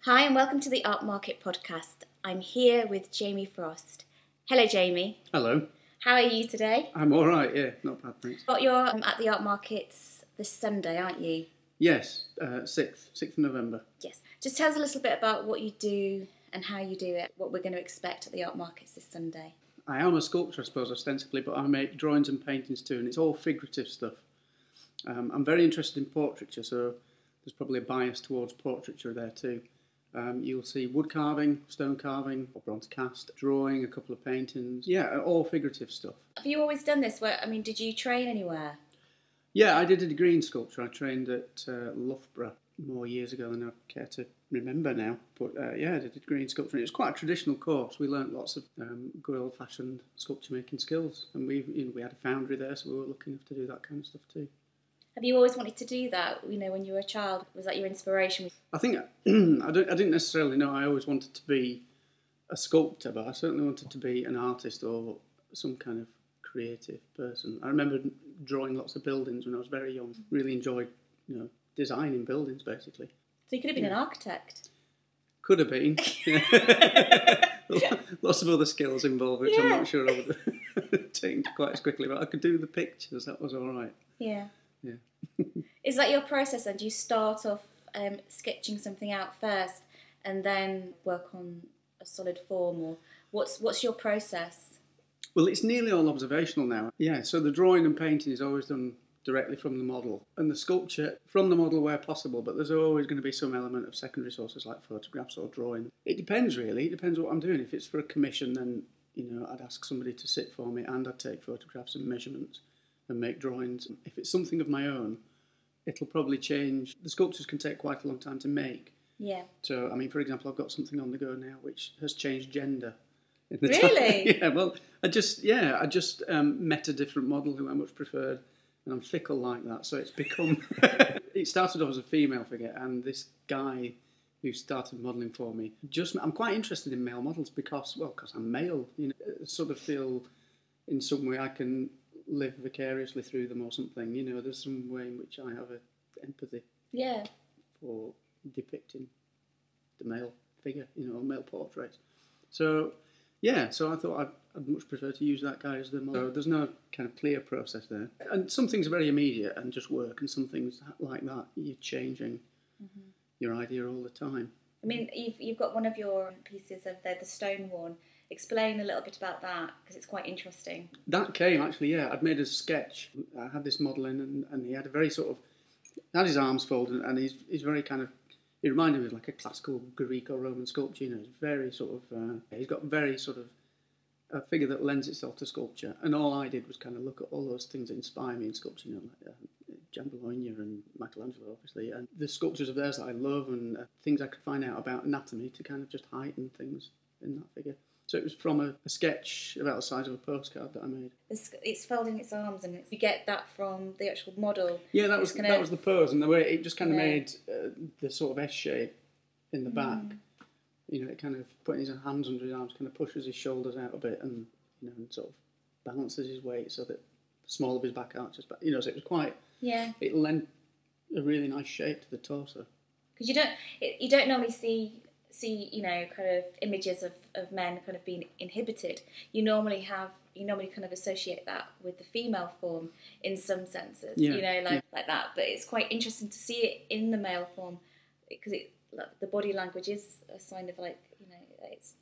Hi and welcome to the Art Market podcast. I'm here with Jamie Frost. Hello Jamie. Hello. How are you today? I'm all right, yeah, not bad, thanks. But you're at the Art Markets this Sunday, aren't you? Yes, 6th of November. Yes. Just tell us a little bit about what you do and how you do it, what we're going to expect at the Art Markets this Sunday. I am a sculptor, I suppose, ostensibly, but I make drawings and paintings too, and it's all figurative stuff. I'm very interested in portraiture, so there's probably a bias towards portraiture there too. You'll see wood carving, stone carving, or bronze cast, drawing, a couple of paintings. Yeah, all figurative stuff. Have you always done this? Did you train anywhere? Yeah, I did a degree in sculpture. I trained at Loughborough more years ago than I care to remember now. But yeah, I did a degree in sculpture. It was quite a traditional course. We learnt lots of good old-fashioned sculpture making skills, and we had a foundry there, so we were lucky enough to do that kind of stuff too. Have you always wanted to do that? When you were a child, was that your inspiration? I think I didn't necessarily know I always wanted to be a sculptor, but I certainly wanted to be an artist or some kind of creative person. I remember drawing lots of buildings when I was very young. Really enjoyed, designing buildings basically. So you could have been an architect. Could have been. Lots of other skills involved, which I'm not sure I would have attained quite as quickly. But I could do the pictures. That was all right. Yeah. Yeah. Is that your process then? Do you start off sketching something out first and then work on a solid form, or what's your process? Well, it's nearly all observational now. Yeah, so the drawing and painting is always done directly from the model, and the sculpture from the model where possible, but there's always going to be some element of secondary sources like photographs or drawing. It depends really, it depends what I'm doing. If it's for a commission, then I'd ask somebody to sit for me and I'd take photographs and measurements and make drawings. If it's something of my own, it'll probably change. The sculptures can take quite a long time to make. Yeah. So, for example, I've got something on the go now which has changed gender. Really? Yeah, well, I just met a different model who I much preferred, and I'm fickle like that, so it's become... It started off as a female figure, and this guy who started modelling for me, I'm quite interested in male models because I'm male, I sort of feel in some way I can live vicariously through them or something, there's some way in which I have empathy for depicting the male figure, male portrait. So I thought I'd much prefer to use that guy as the model. So there's no kind of clear process there. And some things are very immediate and just work, and some things like that, you're changing your idea all the time. You've got one of your pieces of the stone one. Explain a little bit about that, because it's quite interesting. That came, actually, yeah. I'd made a sketch. I had this model in, and he had a very sort of... had his arms folded, and he's very kind of... He reminded me of like a classical Greek or Roman sculpture, He's very sort of... he's got very sort of a figure that lends itself to sculpture. And all I did was kind of look at all those things that inspire me in sculpture, like Gian Bologna and Michelangelo, obviously, and the sculptures of theirs that I love, and things I could find out about anatomy to kind of just heighten things in that figure. So it was from a sketch about the size of a postcard that I made. It's folding its arms, and you get that from the actual model. Yeah, that was the pose, and the way it just kind of made the sort of S shape in the back. It kind of putting his hands under his arms, kind of pushes his shoulders out a bit, and and sort of balances his weight so that the small of his back arches back. So it was quite. Yeah. It lent a really nice shape to the torso. Because you don't normally see kind of images of men kind of being inhibited. You normally kind of associate that with the female form in some senses, like that. But it's quite interesting to see it in the male form, because the body language is a sign of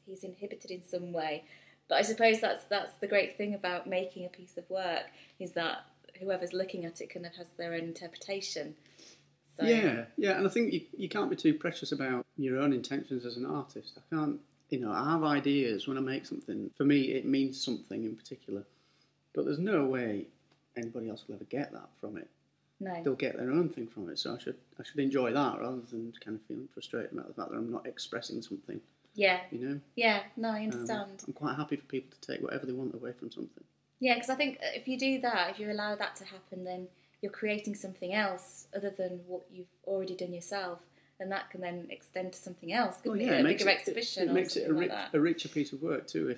he's inhibited in some way. But I suppose that's the great thing about making a piece of work, is that whoever's looking at it kind of has their own interpretation. So. Yeah, and I think you can't be too precious about your own intentions as an artist. I can't, I have ideas when I make something. For me, it means something in particular, but there's no way anybody else will ever get that from it. No. They'll get their own thing from it, so I should enjoy that rather than kind of feeling frustrated about the fact that I'm not expressing something. Yeah. Yeah, no, I understand. I'm quite happy for people to take whatever they want away from something. Yeah, because I think if you do that, if you allow that to happen, then you're creating something else other than what you've already done yourself, and that can then extend to something else. Couldn't it? A bigger exhibition. It makes it a richer piece of work too.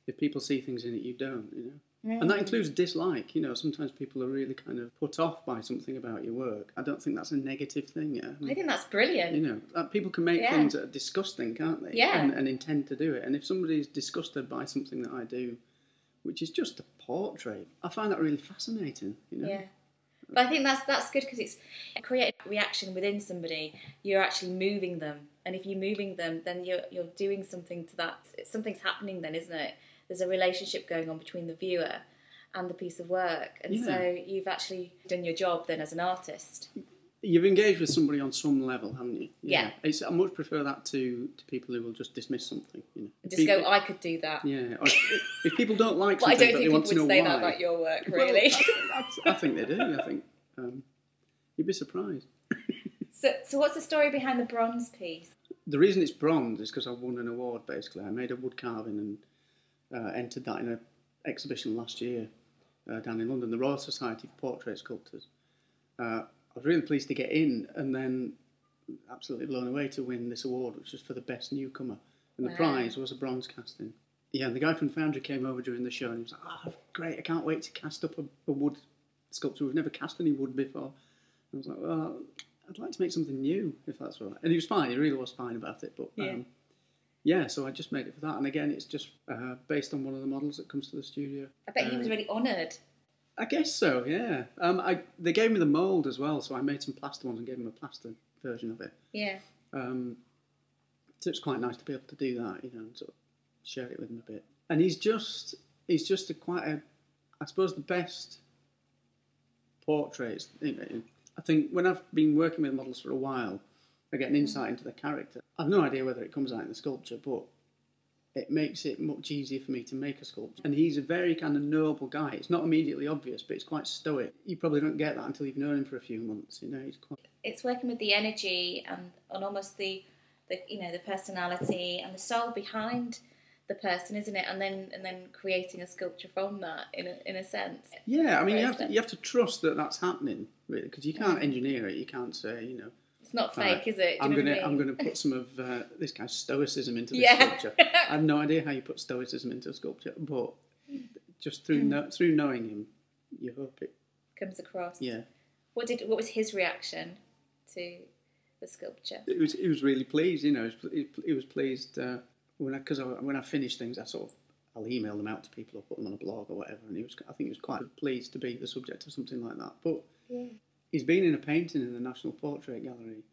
If people see things in it you don't, And that includes dislike. You know, sometimes people are really kind of put off by something about your work. I don't think that's a negative thing. Yeah, I think that's brilliant. You know, people can make things that are disgusting, can't they? Yeah. And intend to do it. And if somebody's disgusted by something that I do, which is just a portrait, I find that really fascinating. You know. Yeah. But I think that's good because it's creating a reaction within somebody. You're actually moving them, and if you're moving them, then you're doing something to that. Something's happening then, isn't it? There's a relationship going on between the viewer and the piece of work, and so you've actually done your job then as an artist. You've engaged with somebody on some level, haven't you? Yeah. I much prefer that to people who will just dismiss something. You know. Just go, I could do that. Yeah. Or if people don't like but something, I don't think they want to know people would say why. that about your work, really. Well, I think they do. I think you'd be surprised. So what's the story behind the bronze piece? The reason it's bronze is because I won an award, basically. I made a wood carving and entered that in an exhibition last year down in London, the Royal Society for Portrait Sculptors. I was really pleased to get in and then absolutely blown away to win this award, which was for the best newcomer. And the prize was a bronze casting. Yeah, and the guy from Foundry came over during the show and he was like, oh, great, I can't wait to cast up a wood sculpture. We've never cast any wood before. And I was like, well, I'd like to make something new, if that's all right. And he was fine, he really was fine about it. But so I just made it for that. And again, it's just based on one of the models that comes to the studio. I bet he was really honoured. I guess so, yeah. They gave me the mould as well, so I made some plaster ones and gave him a plaster version of it. Yeah. So it's quite nice to be able to do that, you know, and sort of share it with him a bit. And he's just I suppose the best portraits. I think when I've been working with models for a while, I get an insight into the character. I've no idea whether it comes out in the sculpture, but it makes it much easier for me to make a sculpture. And he's a very kind of noble guy. It's not immediately obvious, but it's quite stoic. You probably don't get that until you've known him for a few months. You know, it's working with the energy and almost the personality and the soul behind the person, isn't it? And then creating a sculpture from that in a sense. Yeah, I mean, you have to trust that that's happening, really, because you can't engineer it. You can't say, you know, it's not fake, is it? I'm going to put some of this kind of stoicism into the sculpture. I have no idea how you put stoicism into a sculpture, but just through knowing him, you hope it comes across. Yeah. What was his reaction to the sculpture? He was really pleased. You know, he was pleased when I finish things. I'll email them out to people or put them on a blog or whatever. And I think he was quite pleased to be the subject of something like that. But he's been in a painting in the National Portrait Gallery.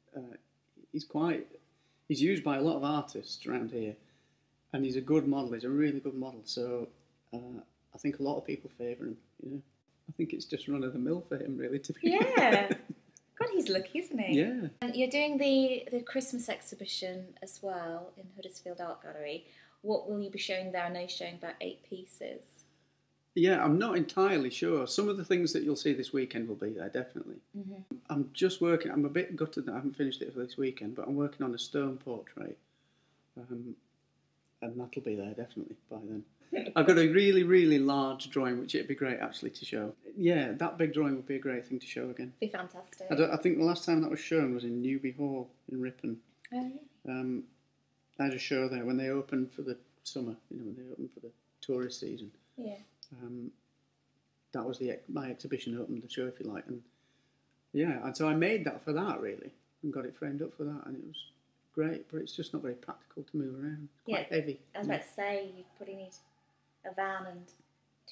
He's used by a lot of artists around here, and he's a good model. He's a really good model. So I think a lot of people favour him. You know, I think it's just run of the mill for him, really. To be God, he's lucky, isn't he? Yeah. And you're doing the Christmas exhibition as well in Huddersfield Art Gallery. What will you be showing there? I know you're showing about 8 pieces. Yeah, I'm not entirely sure. Some of the things that you'll see this weekend will be there, definitely. Mm-hmm. I'm just working. I'm a bit gutted that I haven't finished it for this weekend, but I'm working on a stone portrait, and that'll be there definitely by then. I've got a really, really large drawing, which it'd be great actually to show. Yeah, that big drawing would be a great thing to show again. Be fantastic. I think the last time that was shown was in Newby Hall in Ripon. Oh, yeah. I had a show there when they opened for the summer, you know, when they opened for the tourist season. Yeah. That was my exhibition opened the show, if you like, and so I made that for that really, and got it framed up for that, and it was great. But it's just not very practical to move around. It's quite heavy. I was about to say you probably need a van and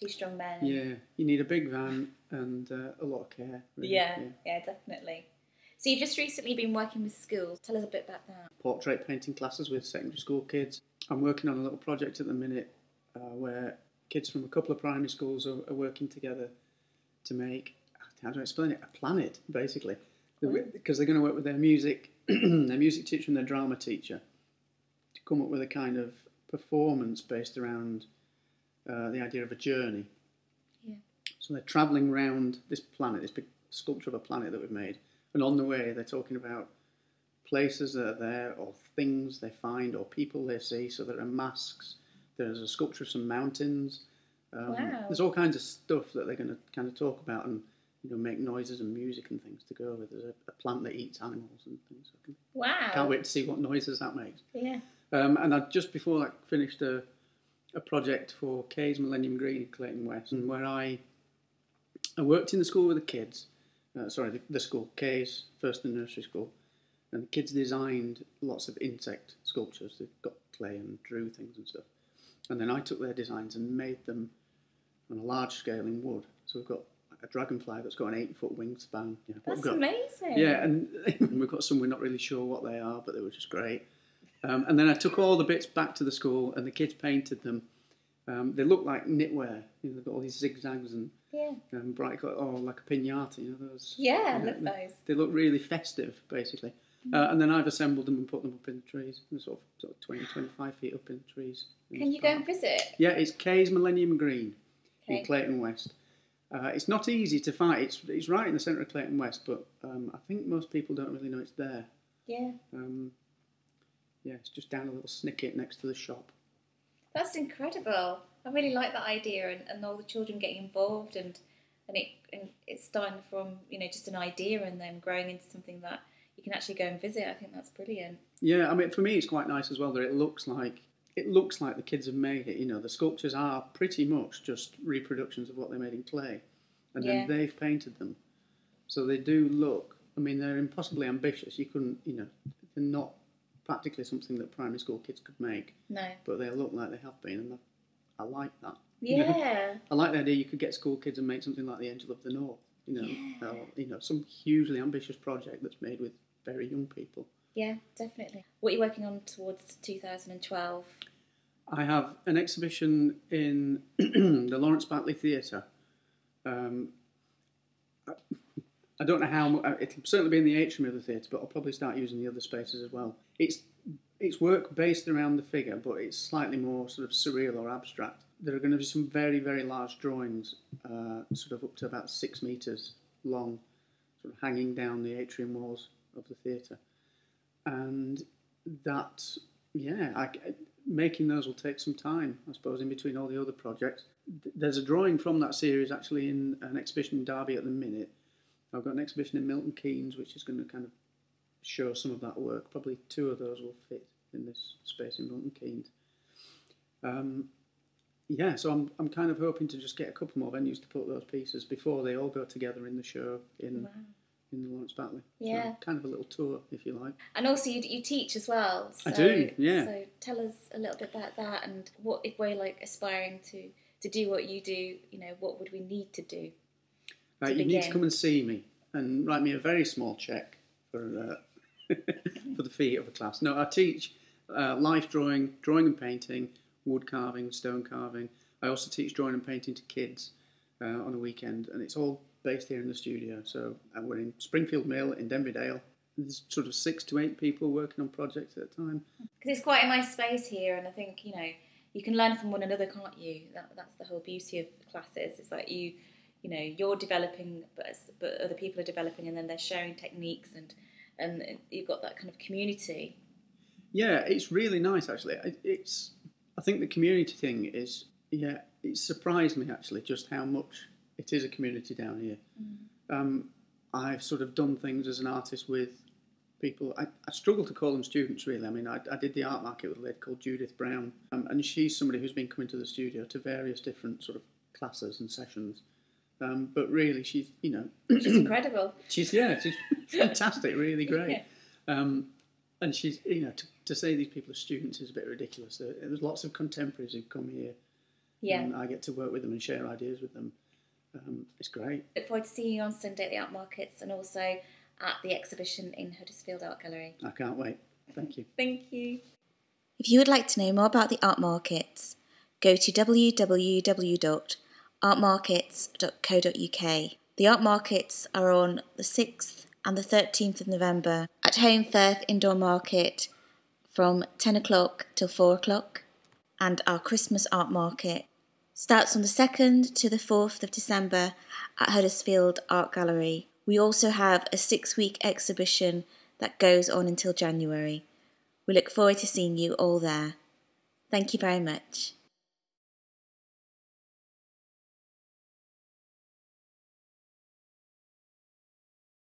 2 strong men. Yeah, you need a big van and a lot of care. Really. Yeah, definitely. So you've just recently been working with schools. Tell us a bit about that. Portrait painting classes with secondary school kids. I'm working on a little project at the minute where kids from a couple of primary schools are working together to make, how do I explain it, a planet, basically. Because they're going to work with their music teacher and their drama teacher to come up with a kind of performance based around the idea of a journey. Yeah. So they're travelling around this planet, this big sculpture of a planet that we've made, and on the way they're talking about places that are there, or things they find, or people they see. So there are masks. There's a sculpture of some mountains. Wow. There's all kinds of stuff that they're going to kind of talk about and, you know, make noises and music and things to go with. There's a plant that eats animals and things. Wow. Can't wait to see what noises that makes. Yeah. And I just before I finished a a project for Kay's Millennium Green in Clayton West, where I worked in the school with the kids. The school, Kay's first and nursery school. And the kids designed lots of insect sculptures. They've got clay and drew things and stuff. And then I took their designs and made them on a large scale in wood. So we've got a dragonfly that's got an 8-foot wingspan. Yeah, that's amazing. Yeah, and we've got some we're not really sure what they are, but they were just great. And then I took all the bits back to the school, and the kids painted them. They look like knitwear. They've got all these zigzags and bright, like a piñata. Those. Yeah, I love those. They look really festive, basically. And then I've assembled them and put them up in the trees. They're sort of 20, 25 feet up in the trees. Can you go and visit? Yeah, it's Kay's Millennium Green in Clayton West. It's not easy to find. It's right in the centre of Clayton West, but I think most people don't really know it's there. Yeah. It's just down a little snicket next to the shop. That's incredible. I really like that idea, and all the children getting involved, and it's starting from just an idea and then growing into something that you can actually go and visit. I think that's brilliant. Yeah, I mean, for me, it's quite nice as well that it looks like the kids have made it. The sculptures are pretty much just reproductions of what they made in clay, and then they've painted them, so they do look. I mean, they're impossibly ambitious. You couldn't, they're not practically something that primary school kids could make. No. But they look like they have been, and I like that. Yeah. I like the idea you could get school kids and make something like the Angel of the North. Some hugely ambitious project that's made with very young people. Yeah, definitely. What are you working on towards 2012? I have an exhibition in the Lawrence Batley Theatre. I don't know how. It'll certainly be in the atrium of the theatre, but I'll probably start using the other spaces as well. It's work based around the figure, but it's slightly more sort of surreal or abstract. There are going to be some very, very large drawings, sort of up to about 6 metres long, sort of hanging down the atrium walls of the theatre. And that, making those will take some time, I suppose, in between all the other projects. There's a drawing from that series actually in an exhibition in Derby at the minute. I've got an exhibition in Milton Keynes, which is going to kind of show some of that work. Probably 2 of those will fit in this space in Milton Keynes. So I'm kind of hoping to just get a couple more venues to put those pieces before they all go together in the show in the Lawrence Batley. Yeah. So kind of a little tour, if you like. And also you teach as well. So, I do, yeah. So tell us a little bit about that, and what if we're aspiring to do what you do, what would we need to do? You need to come and see me and write me a very small cheque for for the fee of a class. No, I teach life drawing and painting, wood carving, stone carving. I also teach drawing and painting to kids on a weekend, and it's all based here in the studio. So we're in Springfield Mill in Denbigh. There's sort of 6 to 8 people working on projects at a time. Because it's quite a nice space here, and I think you can learn from one another, can't you? That's the whole beauty of classes. It's like you're developing, but other people are developing, and then they're sharing techniques, and you've got that kind of community. Yeah, it's really nice actually. I think the community thing is, it surprised me actually just how much it is a community down here. I've sort of done things as an artist with people. I struggle to call them students really. I mean, I did the art market with a lady called Judith Brown, and she's somebody who's been coming to the studio to various different sort of classes and sessions. But really, she's she's incredible. She's fantastic, really great. And she's to say these people are students is a bit ridiculous. There's lots of contemporaries who come here. Yeah, and I get to work with them and share ideas with them. It's great. Look forward to seeing you on Sunday at the Art Markets and also at the exhibition in Huddersfield Art Gallery. I can't wait. Thank you. Thank you. If you would like to know more about the Art Markets, go to www.artmarkets.co.uk. The Art Markets are on the 6th and the 13th of November at Home Firth Indoor Market from 10 o'clock till 4 o'clock. And our Christmas Art Market starts on the 2nd to the 4th of December at Huddersfield Art Gallery. We also have a 6-week exhibition that goes on until January. We look forward to seeing you all there. Thank you very much.